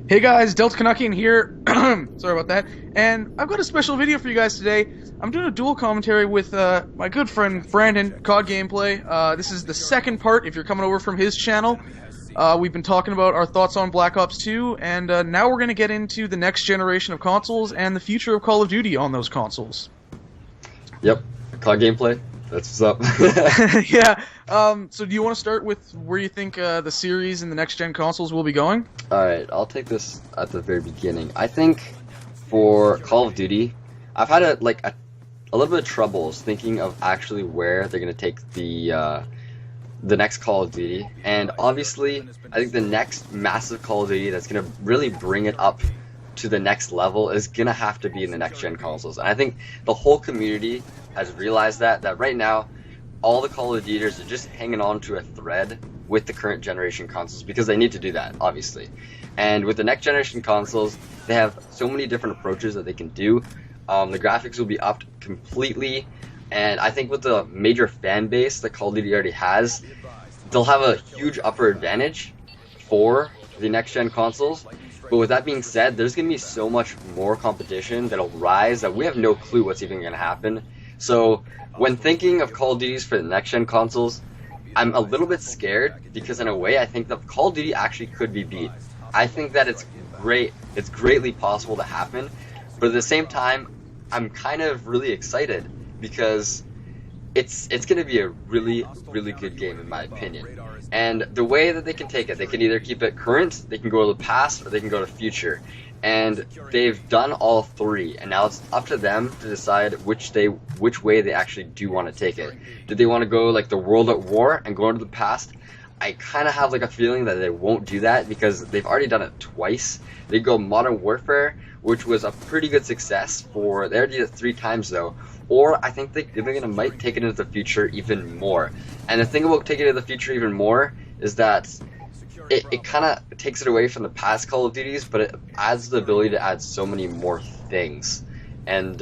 Hey guys, Delta Canuckian here. Sorry about that. And I've got a special video for you guys today. I'm doing a dual commentary with my good friend Brandon, COD Gameplay. This is the second part if you're coming over from his channel. We've been talking about our thoughts on Black Ops 2, and now we're going to get into the next generation of consoles and the future of Call of Duty on those consoles. Yep, COD Gameplay. That's what's up. Yeah. So do you want to start with where you think the series and the next-gen consoles will be going? Alright, I'll take this at the very beginning. I think for Call of Duty, I've had a little bit of troubles thinking of actually where they're going to take the next Call of Duty. And obviously, I think the next massive Call of Duty that's going to really bring it up to the next level is going to have to be in the next-gen consoles. And I think the whole community has realized that right now, all the Call of Duty's are just hanging on to a thread with the current generation consoles because they need to do that, obviously. And with the next generation consoles, they have so many different approaches that they can do. The graphics will be upped completely, and I think with the major fan base that Call of Duty already has, they'll have a huge upper advantage for the next gen consoles. But with that being said, there's going to be so much more competition that'll rise that we have no clue what's even going to happen. So when thinking of Call of Duties for the next-gen consoles, I'm a little bit scared because in a way I think that Call of Duty actually could be beat. I think that it's greatly possible to happen, but at the same time, I'm kind of really excited because it's going to be a really, really good game in my opinion. And the way that they can take it, they can either keep it current, they can go to the past, or they can go to future. And they've done all three, and now it's up to them to decide which way they actually do want to take it. Do they want to go like the World at War and go into the past? I kind of have like a feeling that they won't do that because they've already done it twice. They go Modern Warfare, which was a pretty good success they already did it 3 times though. Or I think they're might take it into the future even more. And the thing about taking it into the future even more is that it kind of takes it away from the past Call of Duties, but it adds the ability to add so many more things. And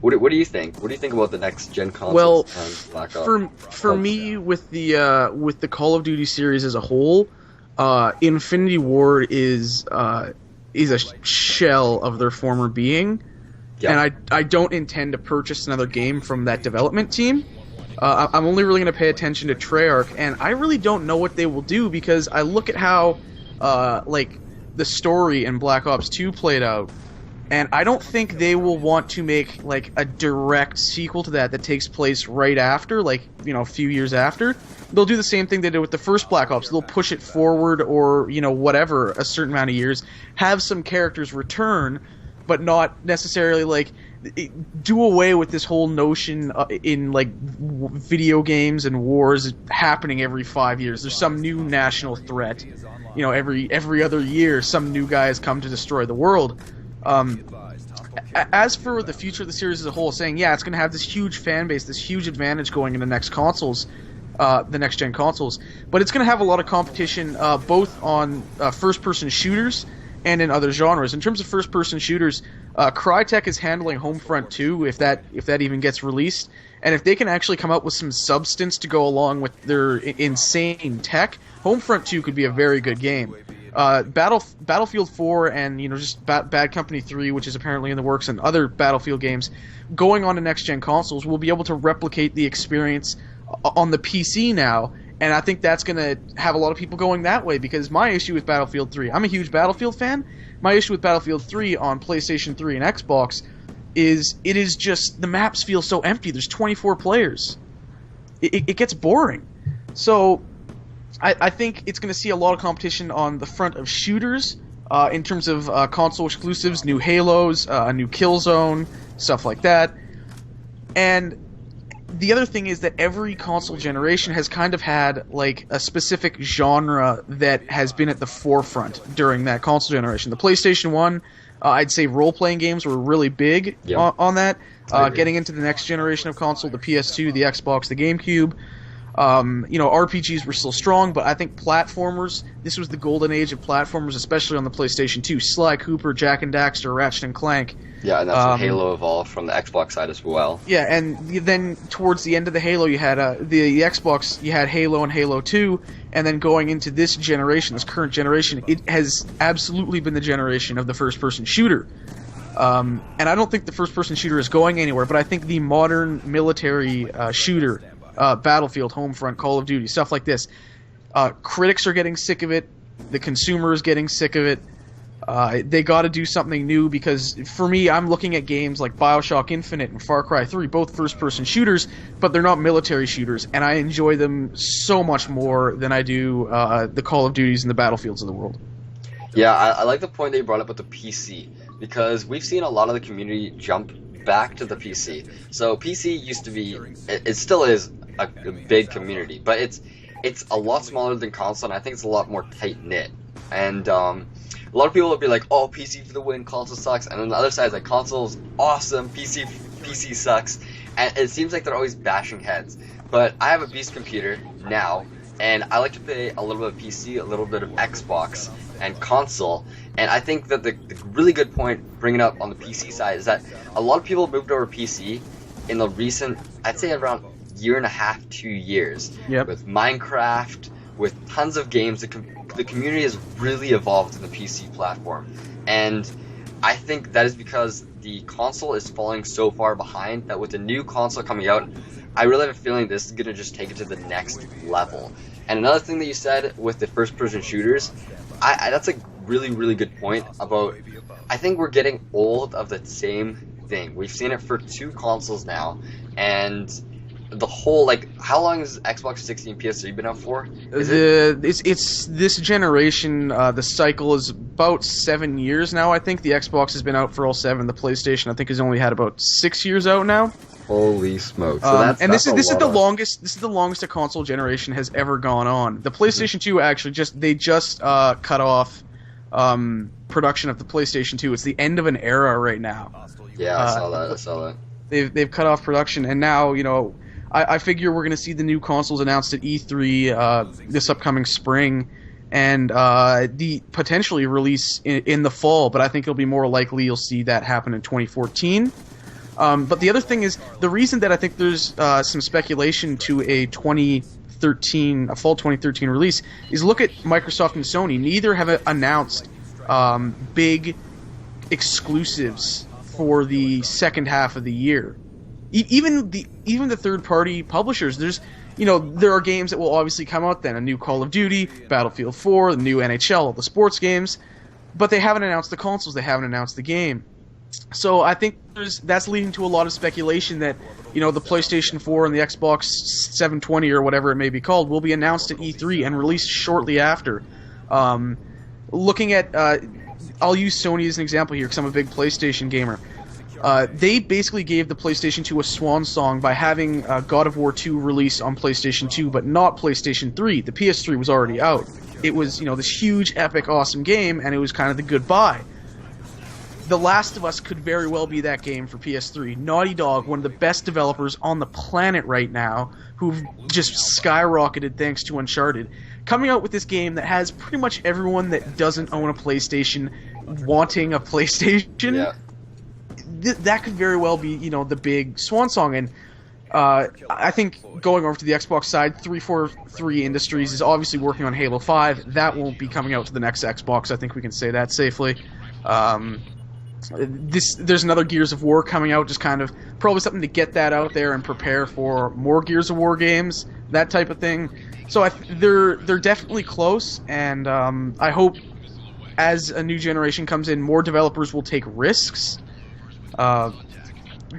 what do you think? What do you think about the next gen consoles? Well, Black Ops? For me, with the Call of Duty series as a whole, Infinity Ward is a shell of their former being, yep. And I don't intend to purchase another game from that development team. I'm only really going to pay attention to Treyarch, and I really don't know what they will do because I look at how, the story in Black Ops 2 played out, and I don't think they will want to make, a direct sequel to that takes place right after, a few years after. They'll do the same thing they did with the first Black Ops. They'll push it forward or, whatever, a certain amount of years, have some characters return, but not necessarily, do away with this whole notion in video games and wars happening every 5 years. There's some new national threat. Every other year, some new guys come to destroy the world. As for the future of the series as a whole, saying it's going to have this huge fan base, this huge advantage going into next consoles, the next gen consoles, but it's going to have a lot of competition, both on first-person shooters and in other genres. In terms of first-person shooters, Crytek is handling Homefront 2 if that even gets released, and if they can actually come up with some substance to go along with their insane tech, Homefront 2 could be a very good game. Battlefield 4 and just Bad Company 3, which is apparently in the works, and other Battlefield games going on to next-gen consoles will be able to replicate the experience on the PC now. And I think that's going to have a lot of people going that way, because my issue with Battlefield 3, I'm a huge Battlefield fan, my issue with Battlefield 3 on PlayStation 3 and Xbox is it is just, the maps feel so empty. There's 24 players. It gets boring. So I think it's going to see a lot of competition on the front of shooters, in terms of console exclusives, new Halos, a new Killzone, stuff like that. And the other thing is that every console generation has kind of had a specific genre that has been at the forefront during that console generation. The PlayStation 1, I'd say role-playing games were really big on that. Getting into the next generation of console, the PS2, the Xbox, the GameCube, RPGs were still strong, but I think platformers, this was the golden age of platformers, especially on the PlayStation 2. Sly Cooper, Jak and Daxter, Ratchet and Clank. Yeah, and that's when Halo evolved from the Xbox side as well. Yeah, and then towards the end of the Halo, you had the Xbox, you had Halo and Halo 2, And then going into this generation, this current generation, it has absolutely been the generation of the first-person shooter. And I don't think the first-person shooter is going anywhere, but I think the modern military shooter, Battlefield, Homefront, Call of Duty, stuff like this, critics are getting sick of it. The consumer is getting sick of it. They got to do something new, because for me, I'm looking at games like BioShock Infinite and Far Cry 3, both first-person shooters, but they're not military shooters, and I enjoy them so much more than I do the Call of Duties and the Battlefields of the world. Yeah, I like the point that you brought up with the PC, because we've seen a lot of the community jump back to the PC. So PC used to be, it still is a big community, but it's a lot smaller than console, and I think it's a lot more tight-knit. And a lot of people will be like, oh, PC for the win, console sucks. And on the other side, it's like, console's awesome, PC sucks. And it seems like they're always bashing heads. But I have a beast computer now, and I like to play a little bit of PC, a little bit of Xbox, and console. And I think that the really good point bringing up on the PC side is that a lot of people moved over to PC in the recent, I'd say around year and a half, 2 years. Yep. With Minecraft, with tons of games. The community has really evolved in the PC platform, and I think that is because the console is falling so far behind that with the new console coming out, I really have a feeling this is going to just take it to the next level. And another thing that you said with the first-person shooters, that's a really, really good point about, I think we're getting old of the same thing. We've seen it for 2 consoles now, and the whole, like, how long has Xbox 60 and PS3 been out for? It's this generation. The cycle is about 7 years now. I think the Xbox has been out for all 7. The PlayStation, I think, has only had about 6 years out now. Holy smokes! So this is the longest. This is the longest a console generation has ever gone on. The PlayStation 2 actually just cut off production of the PlayStation 2. It's the end of an era right now. Yeah, I saw that. They've cut off production, and now, you know, I figure we're going to see the new consoles announced at E3 this upcoming spring, and the potentially release in the fall, but I think it'll be more likely you'll see that happen in 2014. But the other thing is, the reason that I think there's some speculation to a fall 2013 release is, look at Microsoft and Sony. Neither have announced big exclusives for the second half of the year. Even the third-party publishers, there are games that will obviously come out then. A new Call of Duty, Battlefield 4, the new NHL, all the sports games, but they haven't announced the consoles. They haven't announced the game. So I think that's leading to a lot of speculation that, you know, the PlayStation 4 and the Xbox 720 or whatever it may be called will be announced at E3 and released shortly after. Looking at, I'll use Sony as an example here because I'm a big PlayStation gamer. They basically gave the PlayStation 2 a swan song by having God of War 2 release on PlayStation 2, but not PlayStation 3. The PS3 was already out. It was, you know, this huge, epic, awesome game, and it was kind of the goodbye. The Last of Us could very well be that game for PS3. Naughty Dog, one of the best developers on the planet right now, who've just skyrocketed thanks to Uncharted, coming out with this game that has pretty much everyone that doesn't own a PlayStation wanting a PlayStation. Yeah. That could very well be, you know, the big swan song. And I think going over to the Xbox side, 343 Industries is obviously working on Halo 5. That won't be coming out to the next Xbox. I think we can say that safely. There's another Gears of War coming out, just kind of probably something to get that out there and prepare for more Gears of War games, that type of thing. So they're definitely close, and I hope as a new generation comes in, more developers will take risks.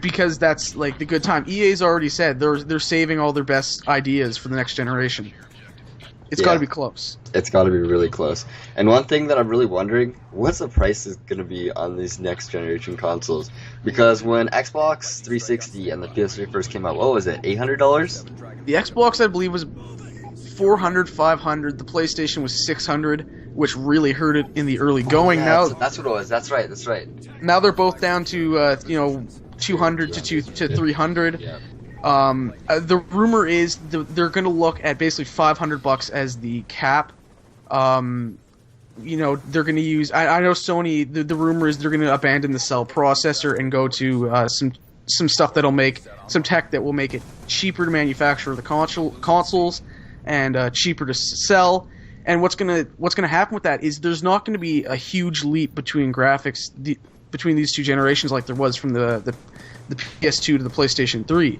Because that's like the good time. EA's already said they're saving all their best ideas for the next generation. It's got to be close. It's got to be really close. And one thing that I'm really wondering, what's the price is going to be on these next generation consoles? Because when Xbox 360 and the PS3 first came out, what was it, $800? The Xbox, I believe, was $400, $500. The PlayStation was $600, which really hurt it in the early going. Yeah, that's what it was. That's right. Now they're both down to $200 to $300. Yeah. The rumor is they're going to look at basically $500 as the cap. They're going to use. I know Sony. The rumor is they're going to abandon the cell processor and go to some stuff that'll make some tech that will make it cheaper to manufacture the consoles, and cheaper to sell. And what's gonna happen with that is there's not gonna be a huge leap between graphics between these two generations like there was from the PS2 to the PlayStation 3,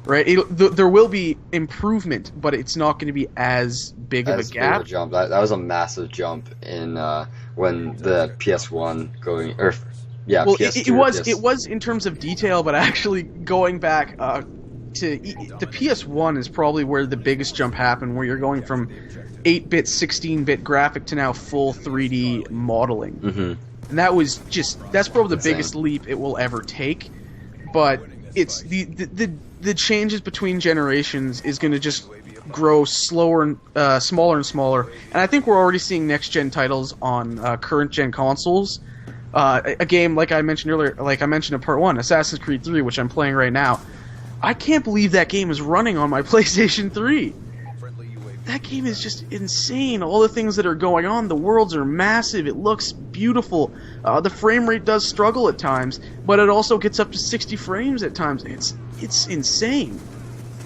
right? There will be improvement, but it's not going to be as big of a gap. Big jump. That was a massive jump in when the PS1 going or yeah. Well, PS2 it was in terms of detail, but actually going back to the PS1 is probably where the biggest jump happened, where you're going from 8-bit, 16-bit graphic to now full 3D modeling. Mm-hmm. And that's probably the biggest leap it will ever take. But it's the changes between generations is going to just grow slower and smaller and smaller. And I think we're already seeing next gen titles on current gen consoles. A game like I mentioned earlier, like I mentioned in part 1, Assassin's Creed 3, which I'm playing right now. I can't believe that game is running on my PlayStation 3. That game is just insane. All the things that are going on, the worlds are massive, it looks beautiful. The frame rate does struggle at times, but it also gets up to 60 frames at times. It's insane.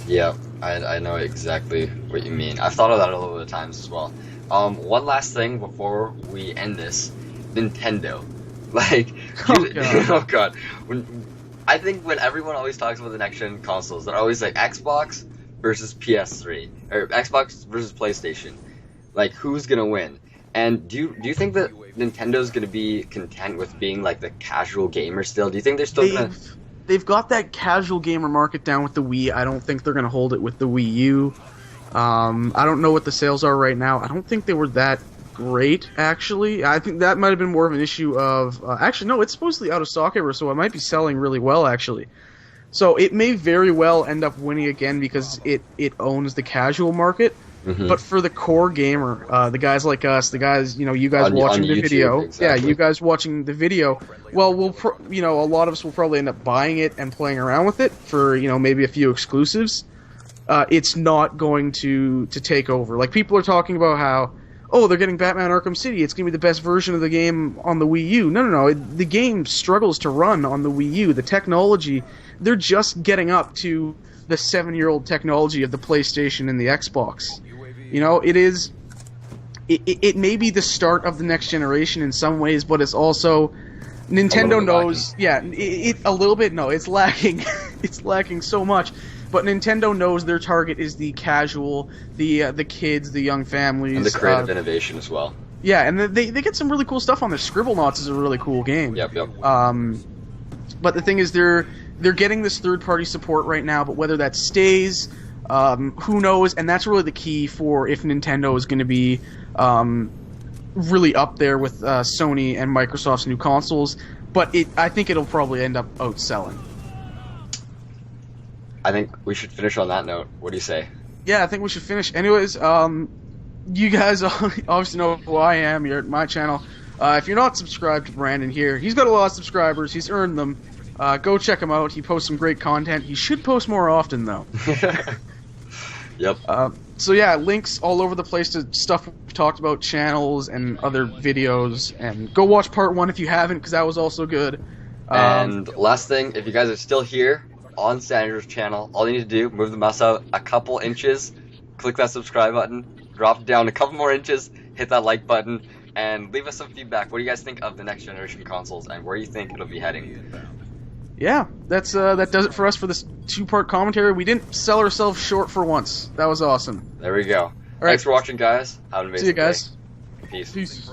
Yeah, I know exactly what you mean. I've thought of that a little bit of times as well. One last thing before we end this. Nintendo. Like, oh god. I think when everyone always talks about the next gen consoles, they're always like Xbox versus PS3 or Xbox versus PlayStation. Like, who's gonna win? And do you think that Nintendo's gonna be content with being like the casual gamer still? Do you think they're still gonna? They've got that casual gamer market down with the Wii. I don't think they're gonna hold it with the Wii U. I don't know what the sales are right now. I don't think they were that great, actually. I think that might have been more of an issue of... actually, no, it's supposedly out of stock ever, so it might be selling really well, actually. So it may very well end up winning again because it owns the casual market. Mm-hmm. But for the core gamer, the guys like us, the guys, you guys watching the YouTube, video, exactly. Yeah, you guys watching the video, well, a lot of us will probably end up buying it and playing around with it for, maybe a few exclusives. It's not going to take over. Like, people are talking about how, they're getting Batman Arkham City, it's going to be the best version of the game on the Wii U. No. The game struggles to run on the Wii U. The technology, they're just getting up to the 7-year-old technology of the PlayStation and the Xbox. It may be the start of the next generation in some ways, but it's also... Nintendo knows... Lacking. Yeah, a little bit, no, it's lacking. It's lacking so much. But Nintendo knows their target is the casual, the kids, the young families. And the creative innovation as well. Yeah, and they get some really cool stuff on there. Scribblenauts is a really cool game. Yep. But the thing is, they're getting this third-party support right now, but whether that stays, who knows? And that's really the key for if Nintendo is going to be really up there with Sony and Microsoft's new consoles. But I think it'll probably end up outselling. I think we should finish on that note. What do you say? Yeah, I think we should finish. Anyways, you guys obviously know who I am. You're at my channel. If you're not subscribed to Brandon here, he's got a lot of subscribers. He's earned them. Go check him out. He posts some great content. He should post more often, though. Yep. So yeah, links all over the place to stuff we've talked about, channels and other videos. And go watch part 1 if you haven't, because that was also good. And last thing, if you guys are still here on Sandra's channel, all you need to do, move the mouse out a couple inches, click that subscribe button, drop it down a couple more inches, hit that like button, and leave us some feedback. What do you guys think of the next generation consoles, and where you think it'll be heading? Yeah, that does it for us for this 2-part commentary. We didn't sell ourselves short for once. That was awesome. There we go. All right. Thanks for watching, guys. Have an amazing See you guys. day. Peace.